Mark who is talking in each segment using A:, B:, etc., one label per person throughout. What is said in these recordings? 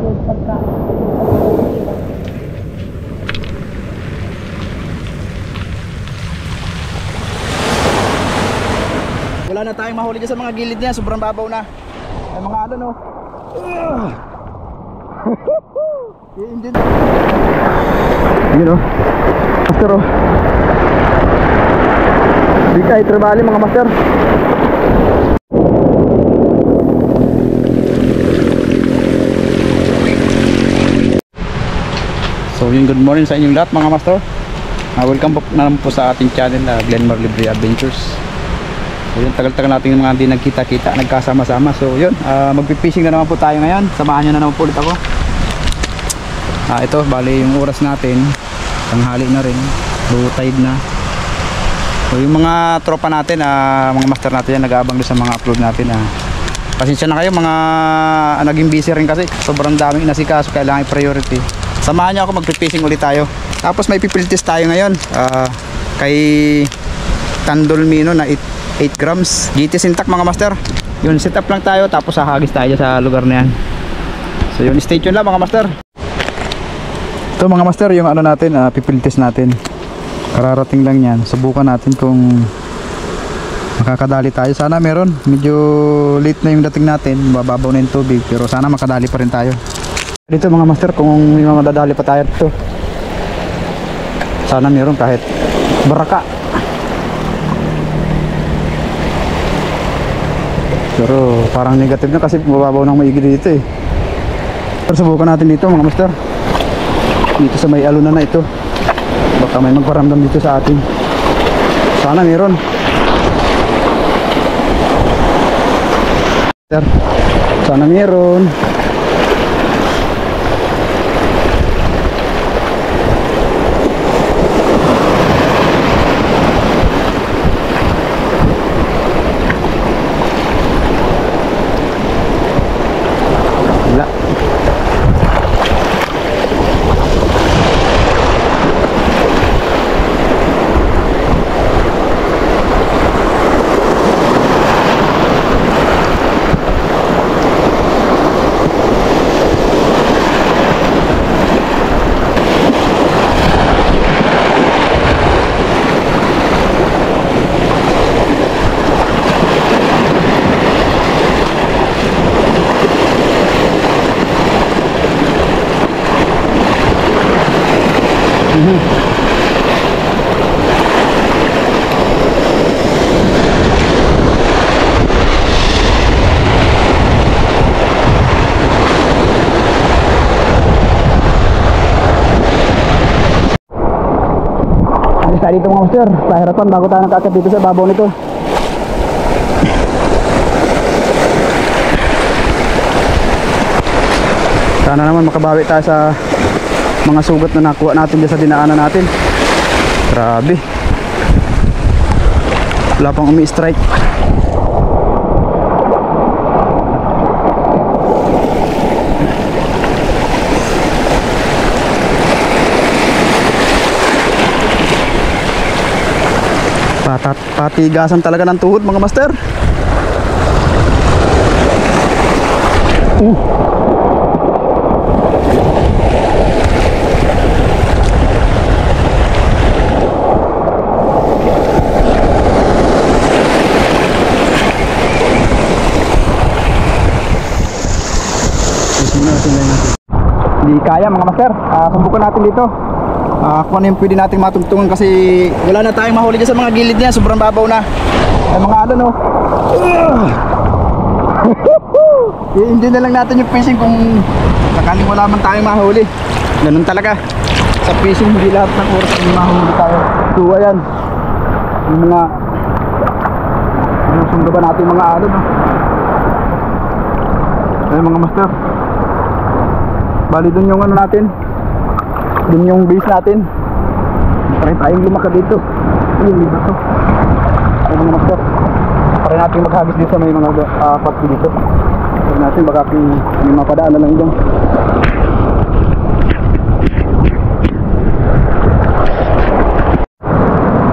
A: Wala na tayong mahuli dyan sa mga gilid niya, sobrang babaw na. Ay mga ano no. I-engine. Yun o. Master o. Di kayo trabali mga master. So yun, good morning sa inyong lahat mga master. Welcome na naman po sa ating channel na Glenmore Libre Adventures. So yun, tagal-tagal natin yung mga hindi nagkita-kita, nagkasama-sama. So yun, magpipishing na naman po tayo ngayon. Samahan nyo na naman po ulit ako. Ito, bali yung oras natin, tanghali na rin, low tide na. So yung mga tropa natin, mga master natin yan, nag-aabang doon sa mga upload natin. Pasensya na kayo, mga naging busy rin kasi sobrang daming nasikaso, kailangan priority. Samahan nyo ako, magpipishing ulit tayo. Tapos may pipilitis tayo ngayon kay Tandolmino na 8 grams GT Sintak mga master. Yun, set up lang tayo tapos hahagis tayo sa lugar na yan. So yun, stay tuned lang mga master. Ito mga master, yung ano natin, pipilitis natin. Kararating lang yan. Subukan natin kung makakadali tayo. Sana meron. Medyo late na yung dating natin, bababaw na yung tubig, pero sana makadali pa rin tayo dito mga master. Kung may mga dadali pa tayo dito, sana meron kahit baraka. Pero parang negative na kasi mababaw ng maigi dito eh. Pero subukan natin dito mga master. Dito sa may alunan na ito, baka may magparamdam dito sa atin. Sana meron. Sana meron. Dito mga master, pahirapan bago tayo nakakit dito sa babaw nito. Sana naman makabawi tayo sa mga sugat na nakuha natin dyan sa dinaanan natin. Grabe, wala pang umi-strike. Patigasan talaga ng tuhod mga master. Hindi kaya mga master. Subukan natin dito. Kung ano yung pwede nating matugtungan kasi wala na tayong mahuli dyan sa mga gilid niya, sobrang babaw na. Ay mga ano no. I-engine na lang natin yung fishing kung sakaling wala man tayong mahuli. Ganun talaga sa fishing, hindi lahat ng oras yung mahuli tayo. Tuwa yan yung mga sundo ba natin mga ano no. Ay mga master, bali dun yung ano natin, dun yung base natin. Try tayong lumaka dito. Ayun, iba to. Ay mga master, try natin maghagis dito sa may mga patsi dito. Try natin baka may mapadaan na lang dyan.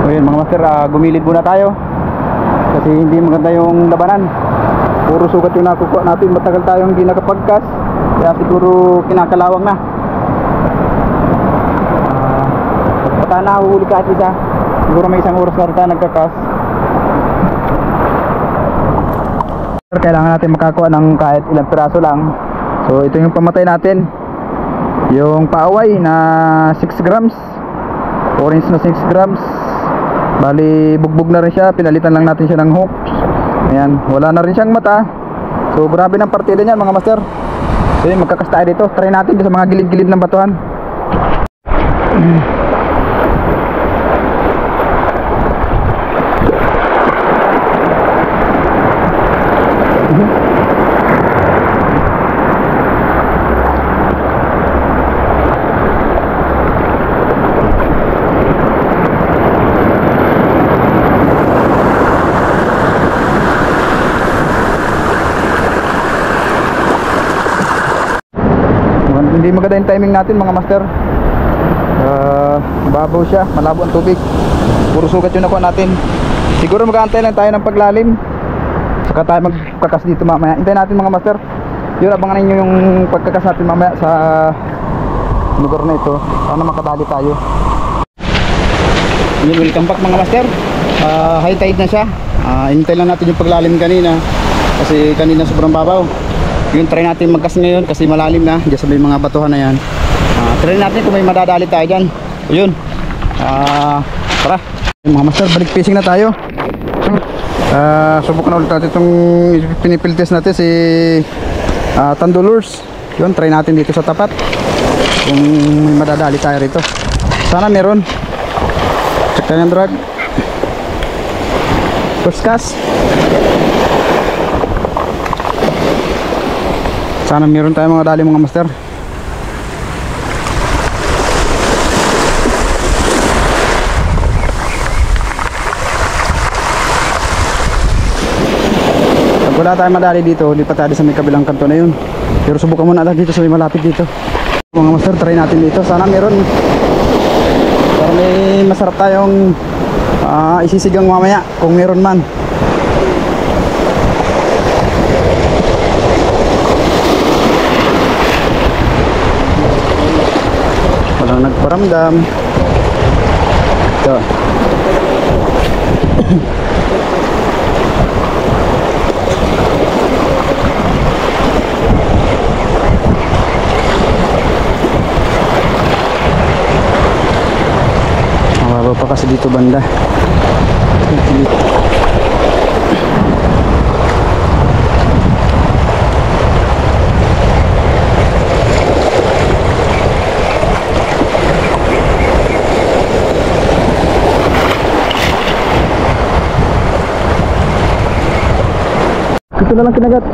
A: Ayun mga master, gumilid muna tayo kasi hindi maganda yung labanan. Puro sugat yung nakukuha natin, matagal tayong hindi nakapagkas. kaya siguro kinakalawang na. Baka nahuhuli ka at isa, siguro may isang oras na rin tayo nagkakas. Kailangan natin makakuha ng kahit ilang piraso lang. So ito yung pamatay natin, yung paaway na 6 grams, orange na 6 grams. Bali bugbog na rin siya, pinalitan lang natin siya ng hook. Ayan, wala na rin siyang mata. So grabe ng partida niyan mga master. So yun, magkakas tayo dito. Try natin sa mga gilid-gilid ng batuhan. Hindi maganda yung timing natin mga master. Babaw siya, malabo ang tubig. Puro sugat yung nakuha natin. Siguro mag-aantay lang tayo ng paglalim, saka tayo magkakas dito mamaya. Hintayin natin mga master. Yun, abangan ninyo yung pagkakas natin mamaya sa lugar na ito. Sana makadali tayo. Yun, welcome back mga master. High tide na siya. Hintay lang natin yung paglalim kanina, kasi kanina sobrang babaw. Yun, try natin magkas ngayon kasi malalim na dyan sa may mga batuhan na yan. Try natin kung may madadali tayo dyan. Yun, tara mga master, balik fishing na tayo. Subukan na ulit natin itong pinipiltest natin si Tandulurs. Yun, try natin dito sa tapat kung may madadali tayo rito. Sana meron. Check tayo ng drag. First cast. Sana meron tayo mga dali mga master. Pag wala tayong madali dito, lipat tayo sa may kabilang kanto na yun. Pero subukan muna natin dito sa may malapit dito. Mga master, try natin dito. Sana meron. Para may masarap tayong isisigang mamaya kung meron man. Walang nagparamdam. Ito. Mababa pa kasi dito banda. Ito na lang kinagat.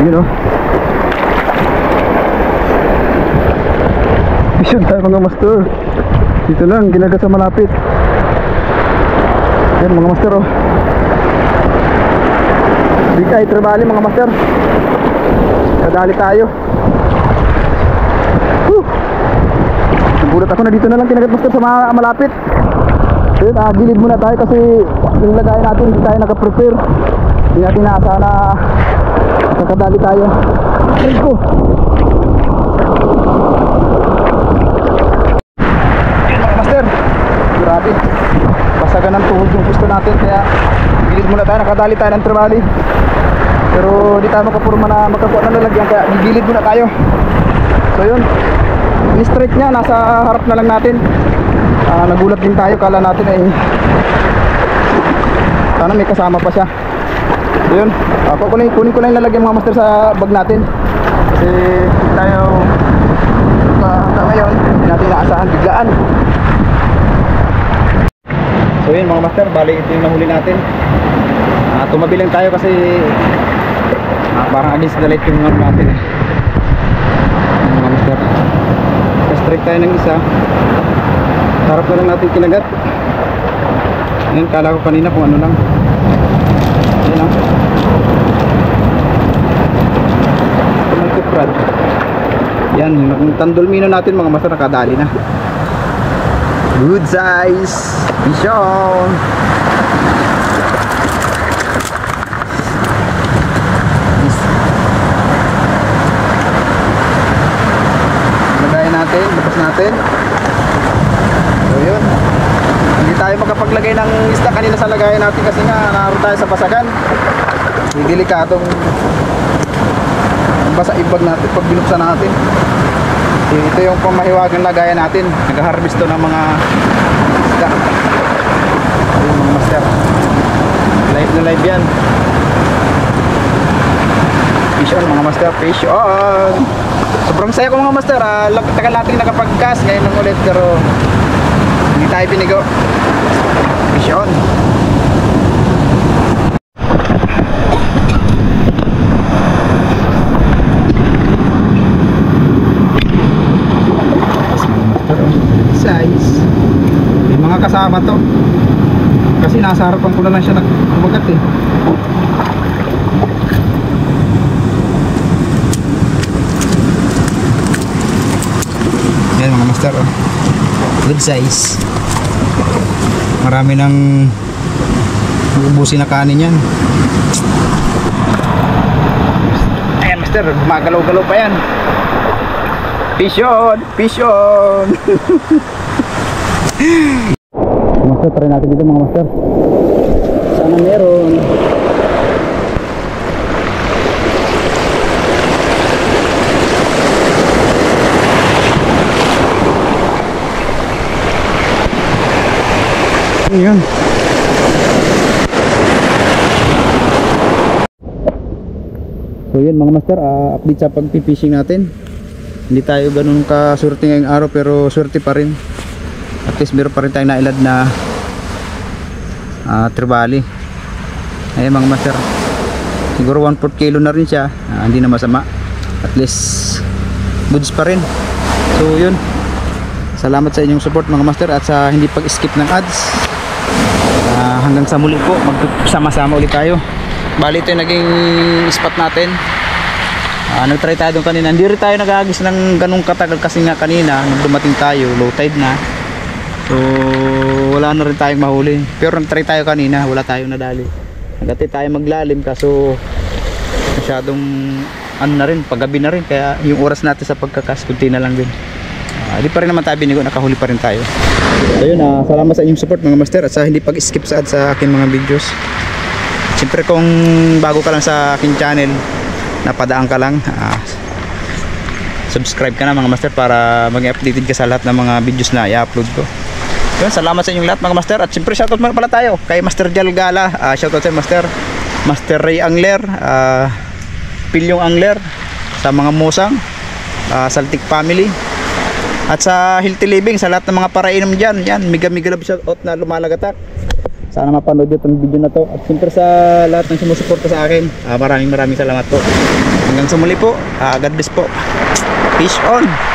A: Yun o. Vision tayo mga master. Dito lang, kinagat sa malapit. Yan mga master o. Big eye trevally mga master. Kadali tayo. Nagulat ako na dito na lang kinagat master sa malapit. So yun, gilid muna tayo kasi yung lagayan natin hindi tayo nakaprepare. Hindi natin naasahan na kakadali tayo. Let's go. Yun mga master, grabe, basagan ng tuhod yung gusto natin, kaya gilid muna tayo, nakadali tayo ng trevally. Pero hindi tayo makapurma na magkakuha na lalagyan, kaya gilid muna tayo. So yun, ni-straight niya, nasa harap na lang natin. Nagulat din tayo, kala natin ay sana may kasama pa siya. So yun, kunin ko lang lalagyan mga master sa bag natin, kasi tayo hanggang ngayon hindi natin naasahan, biglaan. So yun mga master, bali ito yung nahuli natin. Tumabi lang tayo kasi parang against the light yung ano natin eh. Mga master, straight tayo ng isa, harap na lang natin kinagat. Ayan, kala ko kanina kung ano lang. Ayan lang. Tuprad. Yan, yung tandulmino natin mga master, nakadali na. Good size. Vision. natin. So yun, hindi tayo makapaglagay ng isda kanina sa lagayan natin kasi nga naroon tayo sa basagan. Delikadong basa ibag natin pag binuksan natin. Ito yung pamahiwagang lagayan natin. Nag-harvest to ng mga isda. Yung mga master, live na live yan. Fish on mga master, fish on. Sobrang saya ko mga master. Tagal natin nakapag-cast ngayon ng ulit pero hindi tayo binigo. Fish on. Size. May mga kasama to. Kasi nasa harapan ko na lang siya nagkumagat eh. Yan mga master, oh. Good size. Marami nang uubusin na kanin yan. Ayan master, gumagalaw-galaw pa yan. Fish on! Fish on! Master, try natin dito mga master. Sana meron. Ayan. So yun mga master, update sa pag-fishing natin. Hindi tayo ganun ka-swerte ngayong araw pero swerte pa rin. At least meron pa rin tayong nailad na trevally. Ayan mga master, siguro 1/4 kilo na rin siya. Hindi na masama. At least goods pa rin. So yun, salamat sa inyong support mga master at sa hindi pag-skip ng ads. Hanggang sa muli po, magsama-sama ulit tayo. Bali ito yung naging spot natin. Nag-try tayo doon kanina. Hindi rin tayo nag-agis ng ganung katagal kasi nga kanina nung dumating tayo, low tide na. So wala na rin tayong mahuli. Pero nag-try tayo kanina, wala tayong nadali. Nag-atay tayo maglalim kaso masyadong ano na rin, paggabi na rin. Kaya yung oras natin sa pagkakas, kunti na lang din. Di pa rin naman tayo binigo, nakahuli pa rin tayo. So yun, salamat sa inyong support mga master at sa hindi pag-skip sa ads sa aking mga videos. Siyempre kung bago ka lang sa aking channel, napadaan ka lang, subscribe ka na mga master para maging updated ka sa lahat ng mga videos na i-upload ko. Yun, salamat sa inyong lahat mga master. At siyempre shoutout muna pala tayo kay Master Jalgala, shoutout sa Master Ray Angler, Pilyong Angler, sa mga Musang, Saltik Family, at sa Healthy Living, sa lahat ng mga parainom dyan. Yan, miga-miga love shoutout na lumalagatak. Sana mapanood nyo itong video na to. At siyempre sa lahat ng sumusuporta sa akin, maraming salamat po. Hanggang sa muli po, God bless po. Fish on!